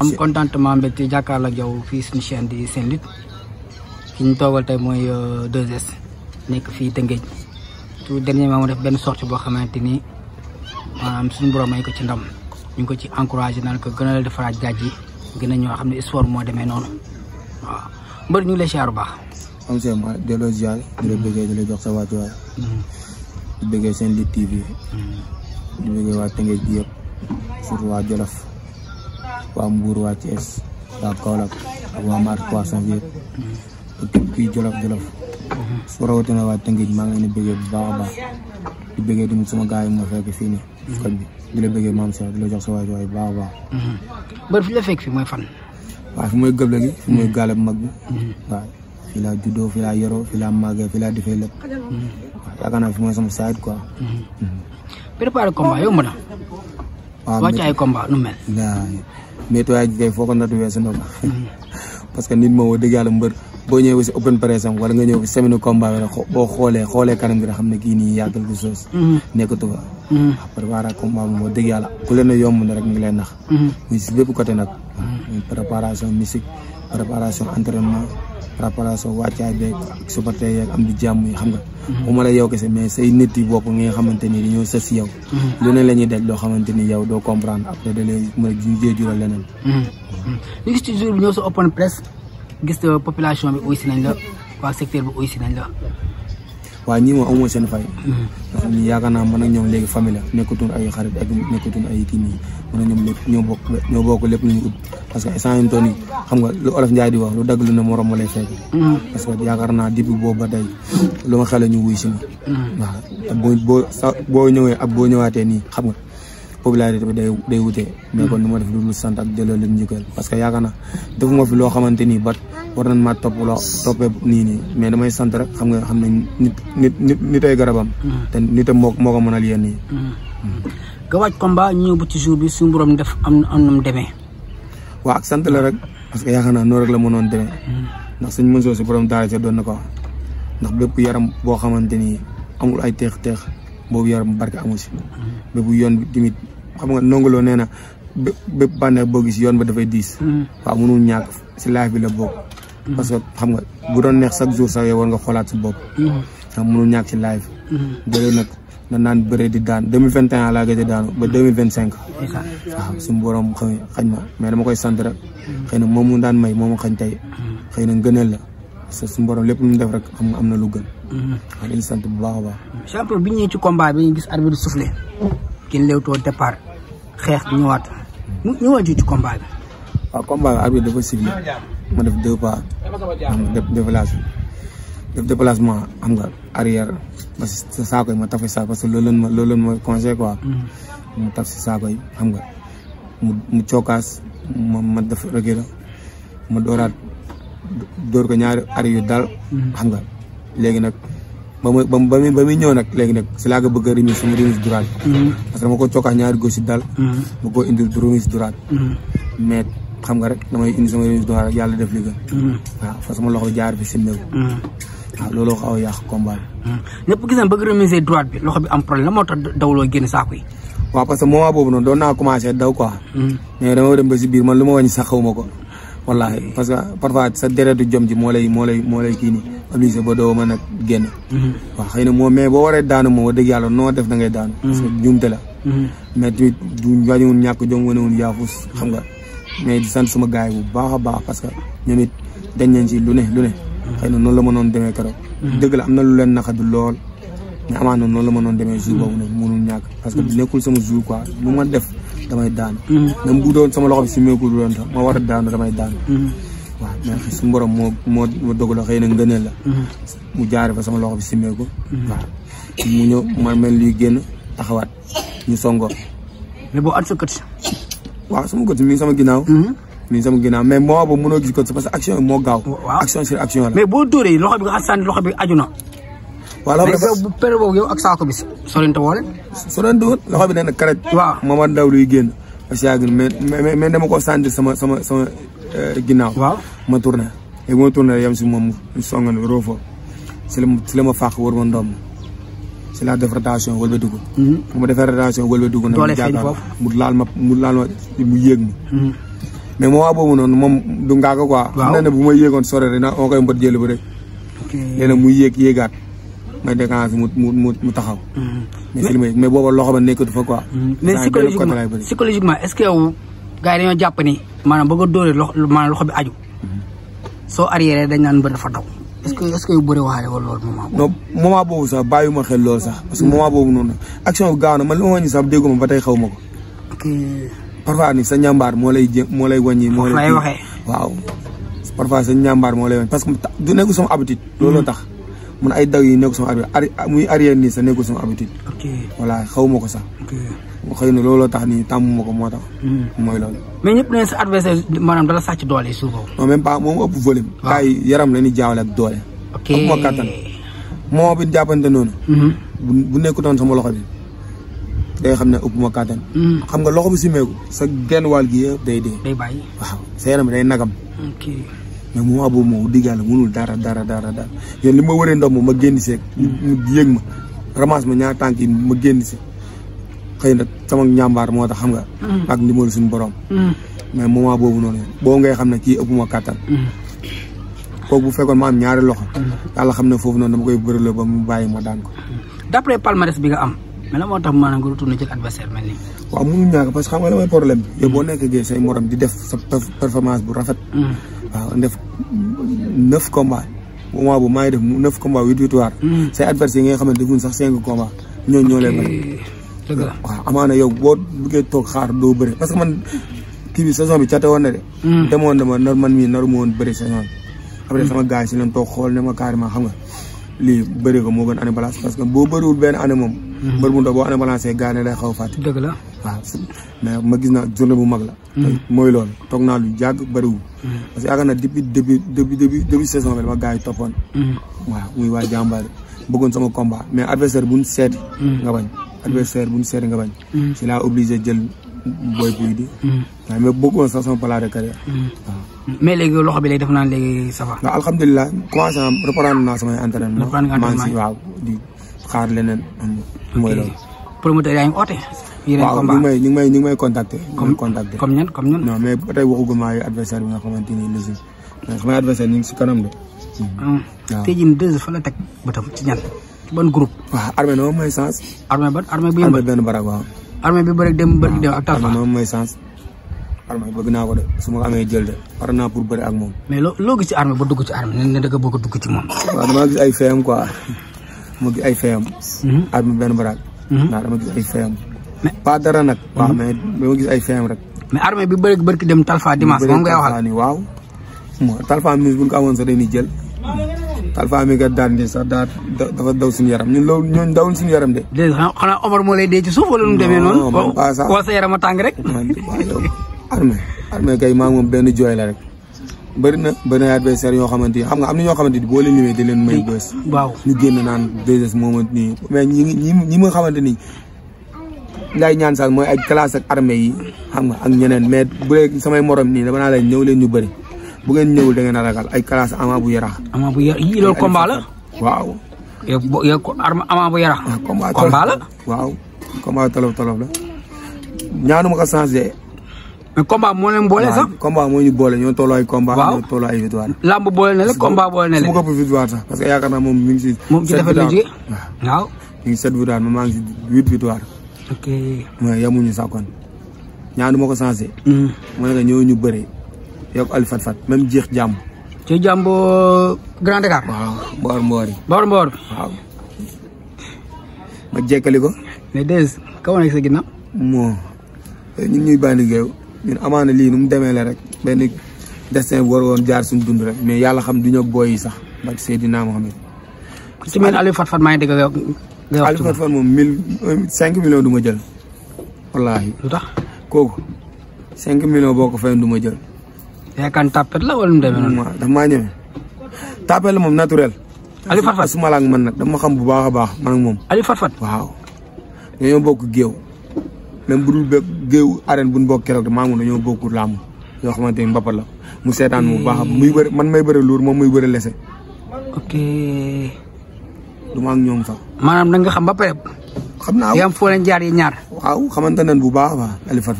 am contentement mbégte jàkkaarloo ak yow fii suñu chaîne di Sen Lutte ki ñu toogal tey mooy 2S nekk fii Tëngéej tout dernièrement mu def benn sortie boo xamante ni maanaam suñu borom may ko ci ndam ñu ngi ko ci encouragé naan ko gën a la defaraat jaaj yi gën a ñoo xam ne sport moo demee noonu waaw mbër ñu ngi lay siyaar bu baax. am seen ma delloo ziar di la bëggee di la jox sa wàccuwaay di bëggee Sen Lutte TV di bëggee waa Tëngéej gi yëpp surtout waa Jolof waa Mbour waa Thiès waa Kaolack ak waa Mar Poisson bi yëpp képp kuy Jolof su rawatina waa Tëngéej maa ngi leen di bëggee bu baax a baax di bëggee tamit sama gars yi ma fekk fii nii koñ bi di la bëggee maam Cheikh di la jox sa wàccuwaay bu baax a baax. mbër fi la fekk fi mooy fan. waaw fi mooy gëble gi fi mooy gaale bu mag bi waaw fii laa juddoo fii laa yoroo fii laa màggee fii laa defee lépp waaw yaakaar naa fi mooy sama side quoi. préparer combat yomb na. waaw wàcc ay combat nu mel. waaw météo gi kay foo ko natt weesu na ko parce que nit moom wax dëgg yàlla mbër boo ñëwee si open press am wala nga ñëw si semaine combat bi rek boo xoolee kanam gi rek xam ne kii nii yaa quelque chose. nekkatu fa. waaw préparer combat bi wax dëgg yàlla ku leen a yomb na rek ñu ngi leen nax. muy si bépp côté nag. muy préparation musique préparation entraînement préparation wàccaay beeg ak supporter yeeg am di jàmm yi xam nga. bu ma la yow kese mais say nit yi bopp nga xamante ni dañoo sës si yow. lu ne la ñuy daj loo xamante ni yow doo comprendre après da lay mën a jural leneen. ñu gis ci jour bi ñëw sa open press gis population bi uysi nañ la waa secteur bi uysi nañ la. waaw ñii moom amoo seen fay. ndax ñi yaakaar naa man ak ñoom léegi famille la nekkatuñ ay xarit ak nekkatuñ ay kii nii man ak ñoom lépp ñoo bokk lépp lu ñu ut parce que instant yii toll nii xam nga lu olof Njaay di wax lu dagg lu ne morom ma lay fekk. parce que yaakaar naa depuis boobu ba tey lu ma xel ñu wuy si ma. waaw te boo ñëwee ak boo ñëwaatee nii xam nga popularité bi day wutee mais kon nu ma def lu sant ak delloo leen njukkal parce que yaakaar naa defuma fi loo xamante ni ba war nañ maa toppee nii mais damay sant rek xam ne nit ay garabam. te nit a moo ko mënal yéen nii. nga waaj combat ñëw ba ci jour bi suñu borom def am na mu demee. waaw ak sant la rek parce que yaakaar naa noonu rek la mënoon demee ndax suñ mën soo si borom daara doon na ko wax ndax bépp yaram boo xamante ni amul ay teex boobu yaram barke amu si. bépp yoon bi tamit xam nga nongoloo nee na bépp bànneex boo gis yoon ba dafay diis. waaw mënul ñàkk si life bi la bokk. parce que xam nga bu doon neex chaque jour sax yow war nga xoolaat sa bopp. ndax mënul ñàkk si live. bëri nag na naan bëre di daan 2021 laa gëj a daanu ba 2025. waaw suñu borom xañ ma mais dama koy sant rek. xëy na moom mu daan may moom xañ tey. xëy na ngëneel la parce que suñu borom lépp lu mu def rek am na lu gën. waaw dañuy sant bu baax a baax. champion bi ñëwee ci combat bi ñu gis arbitre soufflé. kenn léewtoo départ xeex ñëwaat ñëwaat ci combat bi. waaw combat bi arbitre dafa sifflé ma def 2 pas def déplacement xam nga arrière ba si saako yi ma taf si saako parce que loolu leen ma conseil quoi. mu taf si saako yi xam nga mu cookaas ma def rëgg ma dóor ko ñaari arrière yu dal. xam nga léegi nag ba muy ñëw nag léegi nag si laa ko bëgg a remise sama remise droite. parce que dama ko cookaas ñaari gauche si dal. ma ko indil remise droite. mais xam nga rek damay indi sama remise droite rek yàlla def li gën. waaw fa sama loxo jaar fi simmeeku. waaw looloo xaw a yàq combat bi. ñëpp gis nañ bëgg remise droite bi loxo bi am problème la moo tax dawloo génn saako yi. waaw parce que moment boobu noonu doon naa commencé daw quoi. mais dama dem ba si biir man lu ma wàññi sax xaw ma ko. wallaahi parce que parfois sa deretu jom ji moo lay kii nii obligé ba doo mën a génn. waaw xëy na moom mais boo waree daanu moom wax dëgg yàlla noo def da ngay daanu. parce que juumte la. mais tamit du wàññiwul ñàkk jom wanewul yaafus xam nga mais di sant suma gars yi bu baax a baax parce que ñoom it dañ nañ ci lu ne. xëy na noonu la mënoon demee keroog. dëgg la am na lu leen naqadu lool mais amaan na noonu la mënoon demee jour boobu nag mënul ñàkk parce que nekkul sama jour quoi lu ma def damay daanu. même bu doon sama loxo bi si meekul du doon sax ma war a daanu damay daanu. waaw mais suñu borom moo dogal xëy na ngëneel la. mu jaare fa sama loxo bi si meeku. waaw mu ñëw ma mel luy génn taxawaat ñu songoo. mais boo at sa kët. waaw sama kët mi ngi sama ginnaaw. nii sama ginnaaw mais moo boobu mënoo gis ko parce que action yi moo gaaw. action sur action la. mais boo dóoree loxo bi nga sànni loxo bi aju na. waaw loxo bi mais bu période boobu yow ak saako bi sorante woo leen. sorante wut loxo bi nee na karet. waaw mooma daw luy génn. parce que mais dama ko sànni sama ginnaaw. waaw ma tourné et bu ma tourné yem si moom mu songan roofo si la ma fàq wër ma ndoom si la def rotation wëlbati ko. bu ma defee rotation wëlbati ko nag mu laal ma mu yéeg ma. mais moment boobu noonu moom du ngaa ko quoi. xam na ne bu ma yéegoon sore rek na moo koy mbët jël bu rek. ok léegi nag mu yéegaat may déclenché mu taxaw. mais booba loxo ba nekkatu fa quoi. mais psychologiquement est-ce que yow gars yi dañoo jàpp ni maanaam bëgg a dóoree loxo bi aju. soo arrière dañ naan mbër dafa daw. est-ce que yu bëri waxaale wala loolu moment boobu. non moment boobu sax bàyyiwuma xel loolu sax. parce que moment boobu noonu action bi gaaw na man li ma wàññi sax dégguma ba tey xaw ma ko. ok parfois ni sa ñàmbaar moo lay wàññi. moo lay waxee waaw. parfois sa ñàmbaar moo lay wàññi parce que du nekkul sama habitude. looloo tax man ay daw yi nekkul sama habitude muy arrière nii sax nekkul sama habitude. ok voilà xaw ma ko sax. xëy na looloo tax nii tàmm ma ko moo tax. mooy loolu. mais ñëpp ne sa adversaire maanaam dala sàcc doole yi suuf boobu. non même pas moom ëpp volume. waaw gars yi yaram la ñuy jaawale ak doole. ok ëpp ma kattan moo bi jàppante noonu. bu nekkutoon sama loxo bi day xam ne ëpp ma kattan. xam nga loxo bi simeeku sa genn wàll gi yëpp day dee. day bàyyi waaw sa yaram day nagam. ok mais moment boobu moom digg yàlla mënul dara yoon li ma wëree ndox moom ma génn seeg. mu yëg ma ramasse ma ñaar tànk yi ma génn si. xëy na sama ñàmbaar moo tax xam nga. ak ndimbalu suñu borom. mais moment boobu noonu boo ngay xam ne kii ëpp ma kattan. kooku bu fekkoon ma am ñaari loxo. yàlla xam ne foofu noonu dama koy bërëloo ba mu bàyyi ma daan ko. d'après palmarès bi nga am mais la moo tax maanaam nga retourné jël adversaire mel nii. waaw mënuñ ñàkk parce que xam nga la may problème bi. yow boo nekkee géej say morom di def sa performance bu rafet. waaw def 9 combats moment bu maa ngi def 9 combats 8 victoires. say adversaire yi nga xamante defuñ sax 5 combats ñoo lay mën. dëgg la waaw amaana yow boo bëggee toog xaar doo bëri parce que man kii bi saison bi cate woon na de. demoon dama man mii naru ma woon bëri saison bi. après sama gars yi si leen toog xool ne ma carrément xam nga lii bëri ko moo gën année balance parce que boo bëriwul benn année moom. mbër mu ndaw boo année balancé gars ne lay xaw a fàtte. dëgg la waaw mais ma gis naa journée bu mag la. mooy loolu toog naa lu yàgg bëriwul. parce que yaakaar naa depuis début saison bi dama gars yi toppoon. waaw muy waa jàmbaar bëggoon sama combat mais adversaire bu ñu seeti nga bañ. adversaire bu ñu seeti nga bañ. si laa obligé jël booy buy di. waaw mais bëggoon sax sama plan de carrière. waaw. mais léegi loxo bi léegi def naa léegi ça va. waaw alhamdulilah commencé naa reprendre naa samay entraînement. maa ngi si waaw di xaar leneen. mooy loolu. promoteur yaa ngi oote. waaw ñu ngi may contacter. comme ñan. non mais ba tey waxuguma maa adversaire bi nga xamante ni léegi mais samay adversaire ñu ngi si kanam de. waaw tey jii 2 fa la teg bëtam ci ñan. ban groupe. waaw armée na moom may sens. armée bu yëngal armée benn barak waaw. armée bi bëri dem ak Talfa. armée moom may sens. armée bëgg naa ko de su ma amee jël de war naa pour bëri ak moom. mais loo gis ci armée ba dugg ci armée ne da nga bëgg a dugg ci moom. waaw damaa gis ay feeyam quoi ma gis ay feeyam. armée benn barak. waaw dama gis ay feeyam. mais pas dara nag. waaw mais dama gis ay feeyam rek. mais armée bi bëri dem Talfa dimanche moom ngay waxal. waaw. Talfa mi bu ñu ko amoon sax dañuy jël. Talfa mi nga daan di sax dafa daw suñu yaram ñun loolu ñooñu dawul suñu yaram de. déedéet xanaa Omar moo lay dee ci suuf wala nu mu demee noonu. non pas ça wala sa yaram a tàng rek. armée kay maa moom benn jooy la rek. bëri na adversaire yoo xamante ni xam nga am na ñoo xamante ni boo leen limee di leen may bës. waaw ñu génn naan 2S moom nii mais ñi ma xamante ni ngay ñaan sax mooy ay classe ak armée yi xam nga ak ñeneen mais bu dee samay morom nii dama naa leen ñëw leen ñu bëri. bu ngeen ñëwul da ngeen a ragal ay classe Ama bu Yarax. Ama bu Yarax yii loolu combat la. waaw. yow Ama bu Yarax. combat la. waaw combat tolof la. ñaanuma ko changé. mais combat moo leen boole sax. combat moo ñu boole ñoo tolloo ay combat. waaw ñoo tolloo ay victoire. lamb boole na la combat boole na la. su ma ko victoire sax parce que yaakaar naa moom mi ngi si. moom ci defet la jógee waaw. mi ngi 7 victoire man maa ngi si 8 victoire. ok mais yemuñu sax kon ñaanuma ko changé. mu ne la ñëw ñu bëree. yokk Ali Fat même jeex jàmm. ci jàmm Grand Dakar. waaw Mboor yi. Mboor. waaw. ma jekkali ko. mais des kaw nekk sa ginnaaw. moo ñu ngi ñuy bàyyi liggéeyu ñun amaana lii nu mu demee la rek benn destin bu war woon jaar suñu dund rek mais yàlla xam du ñëw booy yi sax ndax Seydina Mohamed. ku ci mel Ali Fat maa ngi dégg nga wax. Ali Fat moom 5 millions du ma jël. wallaahi. lu tax kooku 5 millions boo ko fayoon du ma jël. yaakaar tapet la wala mu demee noonu. daf maa ñëwee tapet la moom naturel. Ali Fat su ma la ak man nag dama xam bu baax a baax man ak moom. Ali Fat waaw. dañoo bokk géew même bu dul bépp géew arène bu ñu bokk keroog maa ngi dañoo bokk làmb yoo xamante ni mbapat la mu seetaan mu baax muy bëri man may bëri luur moom muy bëri lese. ok. du ma ak ñoom sax. maanaam da nga xam ba pare. xam naa yam foo leen jaar yi ñaar. waaw xamante nañ bu baax a baax Ali Fat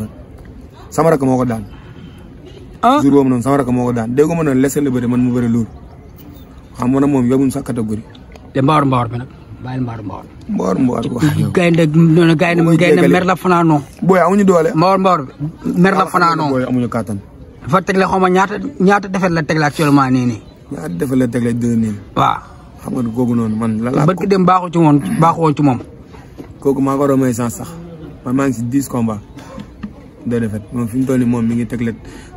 sama rakk moo ko daan. jour boobu noonu sama rakk moo ko daan dégg nga ma noonu laisser la bëri man mu bëri loolu xam nga moom yóbbuñ sa catégorie. te mbaar bi nag bàyyil mbaar. mbaar gaynde mer la fanaanoo. booy amuñu doole. mbaar bi mer la fanaanoo. booy amuñu kattan. dafa tegle xaw ma ñaata defet la tegle actuellement nii. ñaata defet la tegle 2-0. waaw. xam nga kooku noonu man la laa. barki dem baaxu woon ci moom. kooku maa ko romee sans sax man maa ngi si 10 combats 2 défaites moom fi mu toll nii moom mi ngi tegle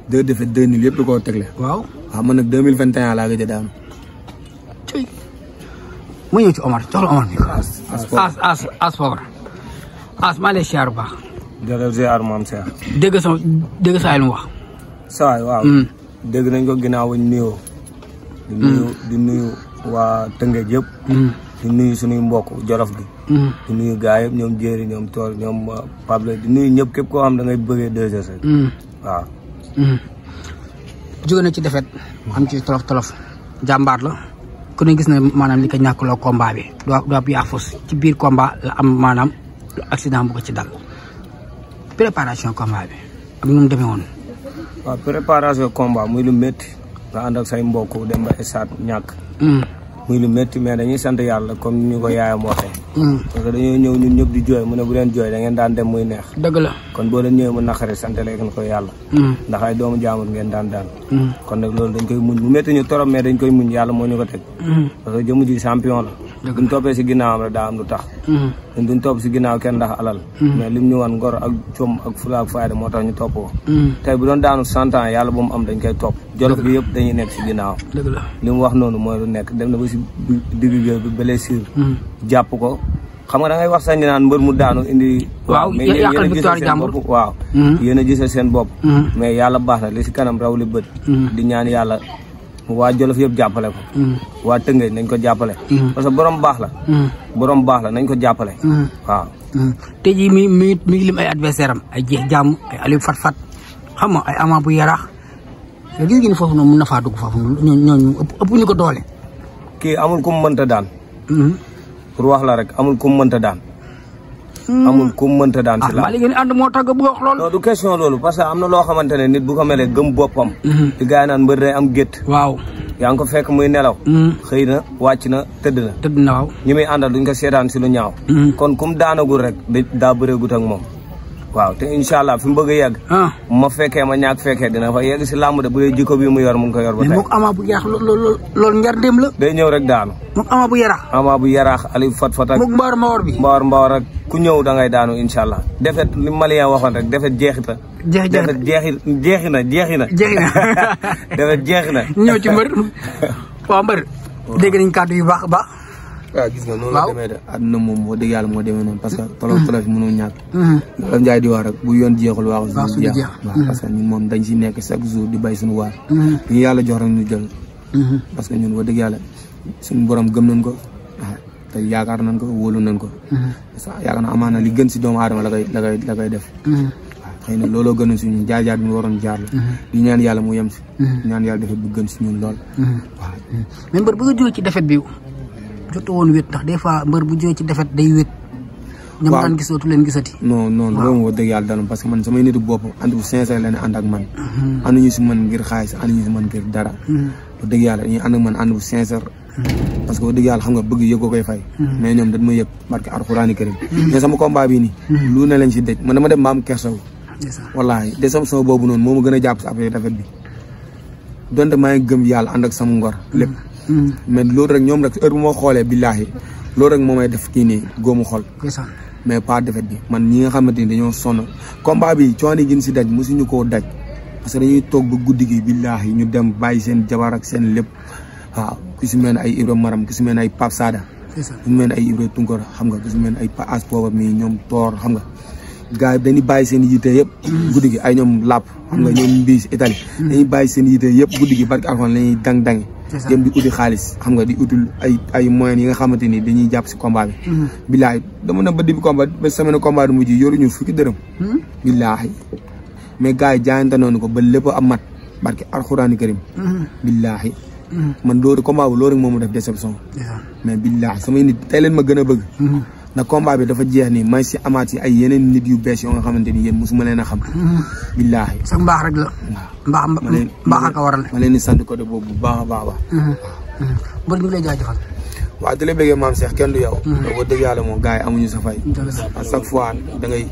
2 défaites 2 nuls yëpp da koo tegle. waaw man nag 2021 laa gëj a daanu. ma ñëw ci Omar jox la Omar bi. as foofu as maa lay siyaar bu baax. jërëjëf ziar maam Cheikh. dégg sa ay lu mu wax. saa waay waaw. dégg nañ ko ginnaaw bañ nuyoo. di nuyu waa Tëngéej yëpp. di nuyu suñuy mbokk Jolof gi. di nuyu gars yëpp ñoom Jéeri ñoom Tool ñoom Pablo di nuyu ñëpp képp koo xam da ngay bëggee 2S rek. waaw. jóge na ci defet am ci tolof jàmbaar la. ku ne gis na maanaam li ko ñàkkloo combat bi du ab yaafus ci biir combat la am maanaam accident bu ko ci dal préparation combat bi ak nu mu demee woon. waaw préparation combat muy lu métti nga ànd ak say mbokk dem ba stade ñàkk. muy lu métti mais dañuy sant yàlla comme ni ñu ko yaayam waxee. parce que dañoo ñëw ñun ñëpp di jooy mu ne bu leen jooy da ngeen daan dem muy neex. dëgg la kon boo leen ñëwee mu naqari sant leen ko yàlla. ndax ay doomu jaamur ngeen daan. kon nag loolu dañ koy muñ mu métti ñu torop mais dañ koy muñ yàlla moo ñu ko teg. parce que jëmu ji champion la. duñ toppee si ginnaawam rek daa am lu tax. ñun duñ topp si ginnaaw kenn ndax alal. mais lim ñu wan ngor ak com ak fula ak fayda moo tax ñu topp ko. tey bu doon daanu 100 ans yàlla bu mu am dañ koy topp. Jolof bi yëpp dañuy nekk si ginnaaw. dëgg la li mu wax noonu mooy lu nekk dem na ba si digg géew bi blessure jàpp ko xam nga da ngay wax sax ñu naan mbër mu daanu indi. waaw yàqal victoire jàmbur waaw. yéen a gisal seen bopp. mais yàlla baax na li si kanam raw li bët. di ñaan yàlla waa Jolof yëpp jàppale ko. waa Tëngéej nañ ko jàppale. parce que borom baax la. borom baax la nañ ko jàppale. waaw. tey jii mi ngi lim ay adversaire am ay jeex jàmm ay Aliou Fat xam nga ay Ama bu Yaraax gis ngeen foofu noonu mun na faa dugg foofu ñooñu ëpp ñu ko doole. kii amul ku mu mënta daan. pour wax la rek amul ku mu mënta daan. amul ku mu mënta daan. si la li ngeen ànd moo tax bu wax loolu. non du question loolu parce que am na loo xamante ne nit bu ko melee gëm boppam. di gars yi naan mbër day am gétt. waaw yaa ngi ko fekk muy nelaw. xëy na wàcc na tëdd na. tëdd na waaw. ñi muy àndal duñ ko seetaan si lu ñaaw. kon kum daanagul rek daa bëreegut ak moom. waaw te incha allah fi mu bëgg a yegg. ma fekkee ma ñàkk fekkee dina fa yegg si làmb de bu dee jikko bi mu yor mu ngi ko yor ba tey. mais moom Ama bu Yaraax loolu njar dem la. day ñëw rek daanu. moom Ama bu Yaraax. Ama bu Yaraax Aliou Fat ak. moom Mbawar bi. Mbawar ak ku ñëw da ngay daanu incha allah. defet li Malien waxoon rek defet jeexita. defet jeexi na. defet jeexi na. ñëw ci mbër. waaw mbër. dégg nañ kàddu yu baax a baax. waaw gis nga noonu la demee de àdduna moom wax dëgg yàlla moo demee noonu parce que tolof yi mënul ñàkk loolu Njaay di wax rek bu yoon jeexul waaxu jeex waaw parce que ñun moom dañ si nekk chaque jour di bay suñu waar ñu yàlla jox rek ñu jël parce que ñun wax dëgg yàlla suñu borom gëm nañ ko waaw te yaakaar nañ ko wóolu nañ ko parce que yaakaar na amaana li gën si doomu aadama la koy def waaw xëy na looloo gënoon si ñun jaar bi ñu waroon jaar la di ñaan yàlla mu yem si ñaan yàlla defet bu gën si ñun lool waaw mais mbër bu nga jógee ci defet bi jotu woon wét ndax des fois mbër bu jógee ci defet day wét. ñoom daan gisootu leen gisati. non loolu moo wax dëgg yàlla daloon parce que man samay nitu bopp ànd bu sincère la ne ànd ak man. ànduñu si man ngir xaalis ànduñu si man ngir dara. wax dëgg yàlla dañuy ànd ak man ànd bu sincère. parce que wax dëgg yàlla xam nga bëgg yëg ko koy fay. mais ñoom dañ ma yëg barke alxuraani karim. mais sama combat bii nii. lu ne lañ si dëj man dama dem ba am kersaw. wallaahi déception boobu noonu moo ma gën a jàpp si après defet bi donte maa ngi gëm yàlla ànd ak sama ngor lépp. mais loolu rek ñoom rek heure bu ma xoolee billaahi loolu rek moo may def kii nii góomu xol. mais pas defet bi man ñi nga xamante ni dañoo sonn combat bi coono yi gën si daj mosuñu koo daj parce que dañuy toog ba guddi gi billaahi ñu dem bàyyi seen jabar ak seen lépp waaw ku si mel ne ay Ibra Maram ku si mel ne ay Pape Sada ku si mel ne ay Ibra Tunkor xam nga ku si mel ne ay As Pooba mi ñoom Toor xam nga gars yi dañuy bàyyi seen yite yëpp guddi gi ay ñoom làpp xam nga ñoom mbiis Italie dañuy bàyyi seen yite yëpp guddi gi barki alxuraan lañuy dang-dangi dem di uti xaalis xam nga di utul ay moyens yi nga xamante ni dañuy jàpp si combat bi billaahi dama na ba début combat ba semaine combat du mujj yoruñu fukki dërëm billaahi mais gars yi jaayante noonu ko ba lépp am mat barki alxuraani karim billaahi man loolu combat bu loolu rek moo ma def déception mais billaahi samay nit tey leen ma gën a bëgg na combat bi dafa jeex nii may si amaat si ay yeneen nit yu bees yoo nga xamante ni yéen mosuma leen a xam. billaahi sax mbaax rek la. mbaax ak a waral. ma leen di sant côté boobu bu baax a baax a baax. mbër mi ngi lay jaajëfal. waaw di la bëggee maam Cheikh kenn du yow. wax dëgg yàlla moom gars yi amuñu sa fay. à chaque fois da ngay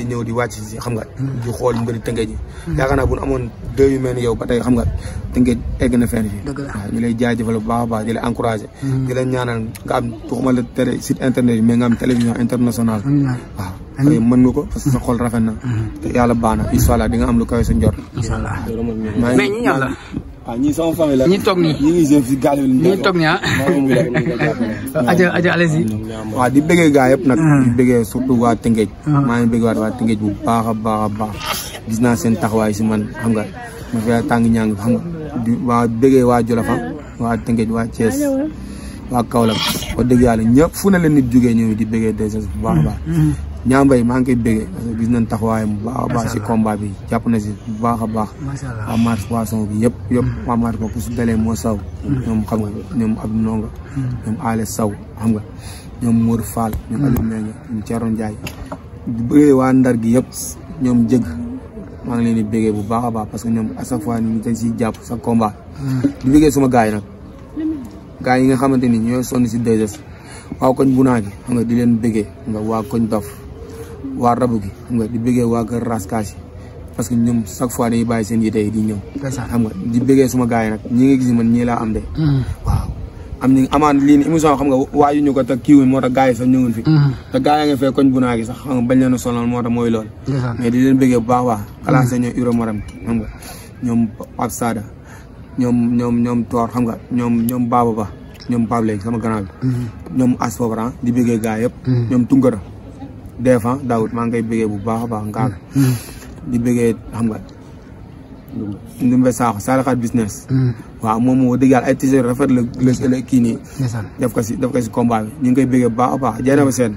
ñëw di wàcc si xam nga. di xool mbëri Tëngéej ji. yaakaar naa bu ñu amoon deux yu mel ni yow ba tey xam nga Tëngéej egg na fenn fii. waaw ñu lay jaajëfal bu baax a baax di la encouragé. di la ñaanal nga am waxuma la télé site internet yi mais nga am télévision internationale. waaw xëy mën nga ko parce que sa xol rafet na. te yàlla baax na incha allah di nga am lu kawe sa njort. incha allah mais ñi ñaan la. waaw ñii sama famille la. ñi toog nii ñi ngi jëm si gaal yi. ñi toog nii ah. aja allez-y. waaw di bëggee gaa yëpp nag. di bëggee surtout waa Tëngéej. maa ngi bëggee waa Tëngéej bu baax a baax a baax. gis naa seen taxawaay si man xam nga ma fi tàng ñàng xam nga di waa bëggee waa Jolofa waa Tëngéej waa Thiès waa Kaolack wax dëgg yàlla ñëpp fu ne la nit jógee ñëw di bëggee 2S bu baax a baax. ñaambay maa ngi koy bëggee parce que gis nañ taxawaayam bu baax a baax si combat bi jàpp na si bu baax a baax. waa marche poisson bi yëpp waa marche ko su dalee moo saw ñoom xam nga ñoom Abdou Ndongo ñoom Ale Saw xam nga ñoom Mour Fall ñoom Aliou Mbengue ñoom Thierno Ndiaye di bëggee waa Ndar gi yëpp ñoom jëgg maa ngi leen di bëggee bu baax a baax parce que ñoom à chaque fois ñu dañ siy jàpp sa combat di bëggee suma gars yi nag gars yi nga xamante ni ñooy sonn si 2S waa koñ bu naa gi xam nga di leen bëggee nga waa koñ dof waa rabu gi xam nga di bëggee waa kër raskaas yi parce que ñoom chaque fois dañuy bàyyi seen yite yi di ñëw xam nga di bëggee suma gars yi nag ñi nga gis man ñii laa am de waaw am ni amaan lii ni émission xam nga waaju ñu ko te kiiwuñ moo tax gars yi sax ñëwuñ fi te gars yaa nga fee koñ bu naa gi sax xam nga bañ leen a sonal moo tax mooy loolu mais di leen bëggee bu baax waa classé ñoom Uro Maram xam nga ñoom Pape Sada ñoom Toor xam nga ñoom Baba Ba ñoom Pape léegi sama grand bi ñoom As Fobran di bëggee gars yëpp ñoom Tungara Defan Daoud maa ngi koy bëggee bu baax a baax ngaag di bëggee xam nga Ndumbe Sakho Salaxat business waaw moom moo dëgg yàlla ay t-shirt rafet la kii nii def ko si combat bi ñu ngi koy bëggee bu baax a baax Jeynaba Sène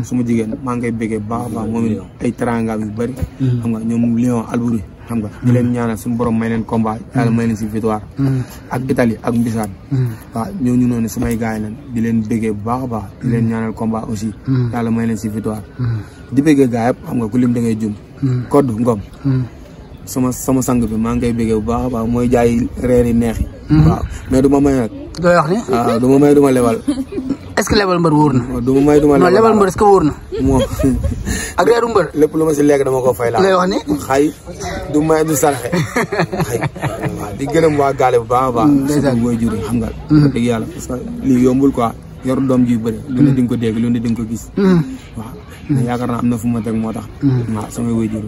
suma jigéen maa ngi koy bëggee bu baax a baax moom ay teranga yu bëri xam nga ñoom Lion Albouri xam nga di leen ñaanal suñu borom may leen combat yàlla may leen si victoire ak Italie ak Mbisaan waaw ñooñu noonu sumay gars yi lan di leen bëggee bu baax a baax di leen ñaanal combat aussi yàlla may leen si victoire di bëggee gars yëpp xam nga ku lim da ngay jum Codou Ngom sama sang bi maa ngi koy bëggee bu baax a baax mooy jaay reer yi neex yi waaw mais du ma may nag doo wax ni waaw du ma may du ma lebal est-ce que lebal mbër wóor na du ma may du ma non lebal mbër est-ce que wóor na moom ak reeru mbër lépp lu ma si lekk dama ko fay laa lay wax ni xay du may du saraxe xay waaw di gërëm waa gaale bu baax a baax surtout mooy jur xam nga dëgg yàlla parce que lii yombul quoi yor doom ji bëri lu ne di nga ko dégg lu ne di nga ko gis waaw mais yaakaar naa am na fu ma teg moo tax waaw samay way juru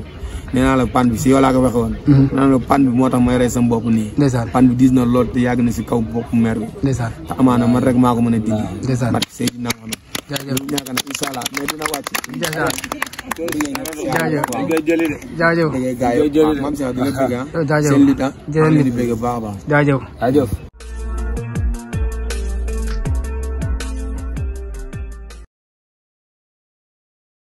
nee naa la pan bi si yow laa ko waxe woon nee naa la pan bi moo tax may rey sama bopp nii pan bi diis na lool te yàgg na si kaw bopp meer bi te amaana man rek maa ko mën a dindi barke Seydina Muhammad ñaaka nag incha allah mais dina wàcc jaajëf jaajëf mam si dina bëgg seen lit leen di bëgg baax a baax jaajëf